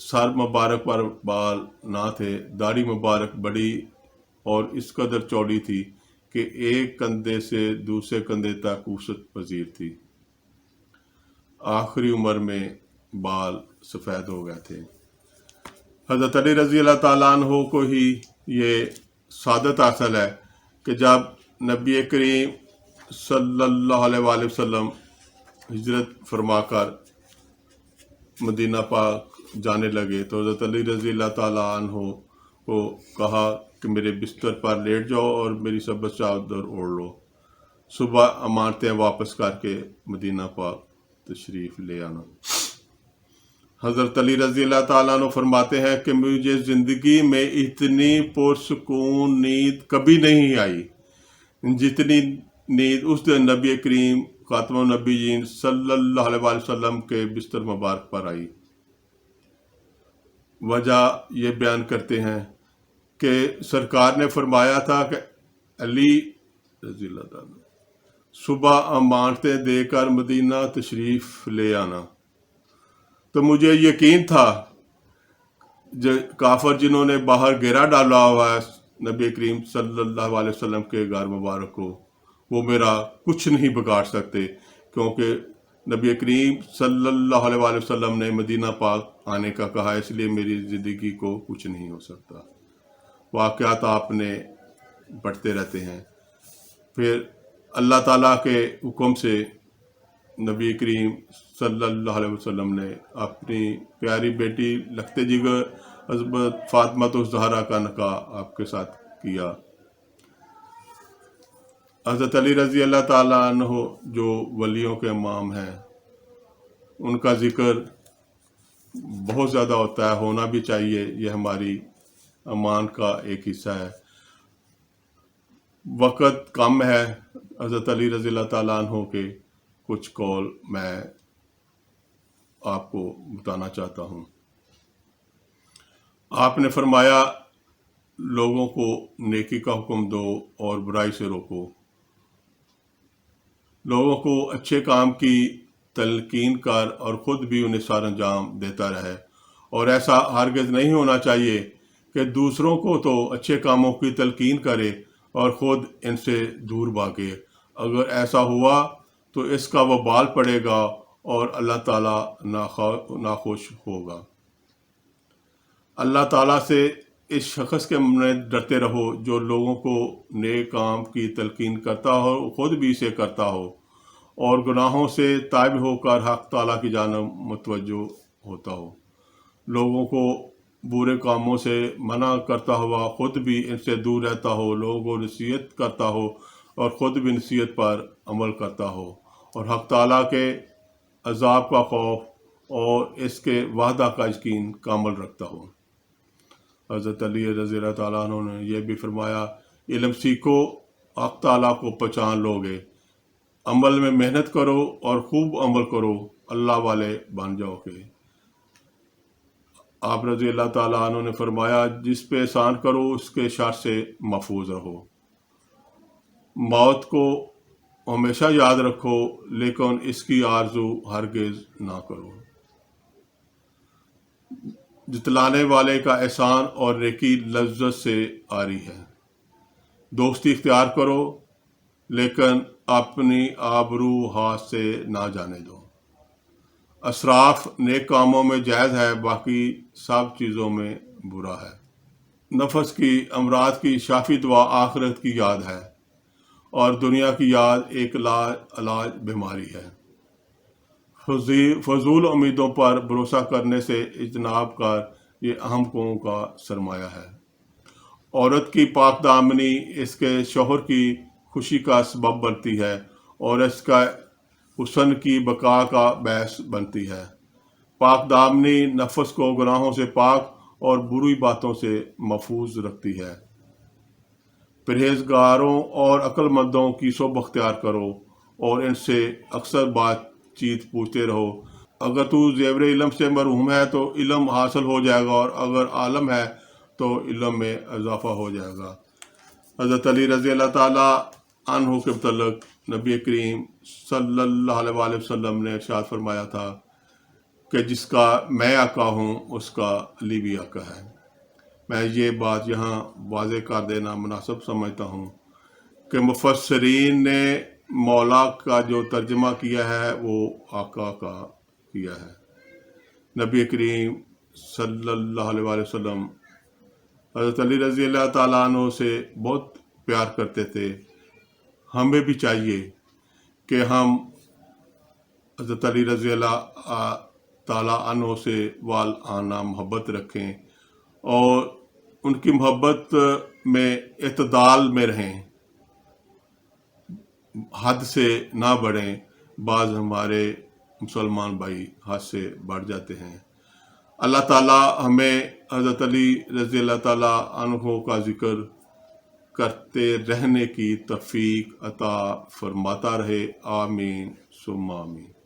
سر مبارک پر بال نہ تھے، داڑھی مبارک بڑی اور اس قدر چوڑی تھی کہ ایک کندھے سے دوسرے کندھے تک وسعت پذیر تھی۔ آخری عمر میں بال سفید ہو گئے تھے۔ حضرت علی رضی اللہ تعالیٰ عنہ کو ہی یہ سعادت حاصل ہے کہ جب نبی کریم صلی اللہ علیہ وآلہ وسلم ہجرت فرما کر مدینہ پاک جانے لگے تو حضرت علی رضی اللہ تعالیٰ عنہ کو کہا کہ میرے بستر پر لیٹ جاؤ اور میری سبز چادر اوڑھ لو، صبح امانتیں واپس کر کے مدینہ پاک تشریف لے آنا۔ حضرت علی رضی اللہ تعالیٰ عنہ فرماتے ہیں کہ مجھے زندگی میں اتنی پرسکون نیند کبھی نہیں آئی جتنی نیند اس دن نبی کریم خاتم النبیین صلی اللہ علیہ وآلہ وسلم کے بستر مبارک پر آئی۔ وجہ یہ بیان کرتے ہیں کہ سرکار نے فرمایا تھا کہ علی رضی اللہ تعالیٰ صبح امانتیں دے کر مدینہ تشریف لے آنا، تو مجھے یقین تھا کافر جنہوں نے باہر گھیرا ڈالا ہوا ہے نبی کریم صلی اللہ علیہ وسلم کے گھر مبارک کو، وہ میرا کچھ نہیں بگاڑ سکتے، کیونکہ نبی کریم صلی اللہ علیہ وآلہ وسلم نے مدینہ پاک آنے کا کہا، اس لیے میری زندگی کو کچھ نہیں ہو سکتا۔ واقعات آپ نے بڑھتے رہتے ہیں۔ پھر اللہ تعالیٰ کے حکم سے نبی کریم صلی اللہ علیہ وسلم نے اپنی پیاری بیٹی لخت جگر حضرت فاطمہ الزہرا کا نکاح آپ کے ساتھ کیا۔ حضرت علی رضی اللہ تعالیٰ عنہ جو ولیوں کے امام ہیں، ان کا ذکر بہت زیادہ ہوتا ہے، ہونا بھی چاہیے، یہ ہماری ایمان کا ایک حصہ ہے۔ وقت کم ہے، حضرت علی رضی اللہ تعالیٰ عنہ کے کچھ قول میں آپ کو بتانا چاہتا ہوں۔ آپ نے فرمایا لوگوں کو نیکی کا حکم دو اور برائی سے روکو، لوگوں کو اچھے کام کی تلقین کر اور خود بھی انہیں سر انجام دیتا رہے، اور ایسا ہرگز نہیں ہونا چاہیے کہ دوسروں کو تو اچھے کاموں کی تلقین کرے اور خود ان سے دور بھاگے۔ اگر ایسا ہوا تو اس کا وبال پڑے گا اور اللہ تعالیٰ ناخوش ہوگا۔ اللہ تعالیٰ سے اس شخص کے میں ڈرتے رہو جو لوگوں کو نیک کام کی تلقین کرتا ہو، خود بھی اسے کرتا ہو، اور گناہوں سے تائب ہو کر حق تعالیٰ کی جانب متوجہ ہوتا ہو، لوگوں کو برے کاموں سے منع کرتا ہوا خود بھی ان سے دور رہتا ہو، لوگوں کو نصیحت کرتا ہو اور خود بھی نصیحت پر عمل کرتا ہو، اور حق تعالیٰ کے عذاب کا خوف اور اس کے وعدہ کا یقین کامل رکھتا ہو۔ حضرت علی رضی اللہ تعالیٰ عنہ نے یہ بھی فرمایا، علم سیکھو، حق تعالیٰ کو پہچان لو گے، عمل میں محنت کرو اور خوب عمل کرو، اللہ والے بن جاؤ گے۔ آپ رضی اللہ تعالیٰ عنہ نے فرمایا، جس پہ احسان کرو اس کے شر سے محفوظ رہو، موت کو ہمیشہ یاد رکھو لیکن اس کی آرزو ہرگز نہ کرو۔ جتلانے والے کا احسان اور نیکی لذت سے آری ہے، دوستی اختیار کرو لیکن اپنی آبرو ہاتھ سے نہ جانے دو۔ اسراف نیک کاموں میں جائز ہے، باقی سب چیزوں میں برا ہے۔ نفس کی امراض کی شافی دوا آخرت کی یاد ہے، اور دنیا کی یاد ایک علاج بیماری ہے۔ فضول امیدوں پر بھروسہ کرنے سے اجتناب کر، یہ اہم قوموں کا سرمایہ ہے۔ عورت کی پاک دامنی اس کے شوہر کی خوشی کا سبب بنتی ہے اور اس کا حسن کی بقا کا باعث بنتی ہے۔ پاک دامنی نفس کو گناہوں سے پاک اور بری باتوں سے محفوظ رکھتی ہے۔ پرہیزگاروں اور عقل مندوں کی صحبت اختیار کرو اور ان سے اکثر بات چیت پوچھتے رہو۔ اگر تو زیور علم سے محروم ہے تو علم حاصل ہو جائے گا، اور اگر عالم ہے تو علم میں اضافہ ہو جائے گا۔ حضرت علی رضی اللہ تعالیٰ عنہ کے متعلق نبی کریم صلی اللہ علیہ وآلہ وسلم نے ارشاد فرمایا تھا کہ جس کا میں آقا ہوں اس کا علی بھی آقا ہے۔ میں یہ بات یہاں واضح کر دینا مناسب سمجھتا ہوں کہ مفسرین نے مولا کا جو ترجمہ کیا ہے وہ آقا کا کیا ہے۔ نبی کریم صلی اللہ علیہ وآلہ وسلم حضرت علی رضی اللہ تعالیٰ عنہ سے بہت پیار کرتے تھے۔ ہمیں بھی چاہیے کہ ہم حضرت علی رضی اللہ تعالیٰ عنہ سے والآنا محبت رکھیں اور ان کی محبت میں اعتدال میں رہیں، حد سے نہ بڑھیں۔ بعض ہمارے مسلمان بھائی حد سے بڑھ جاتے ہیں۔ اللہ تعالیٰ ہمیں حضرت علی رضی اللہ تعالیٰ عنہ کا ذکر کرتے رہنے کی توفیق عطا فرماتا رہے۔ آمین ثم آمین۔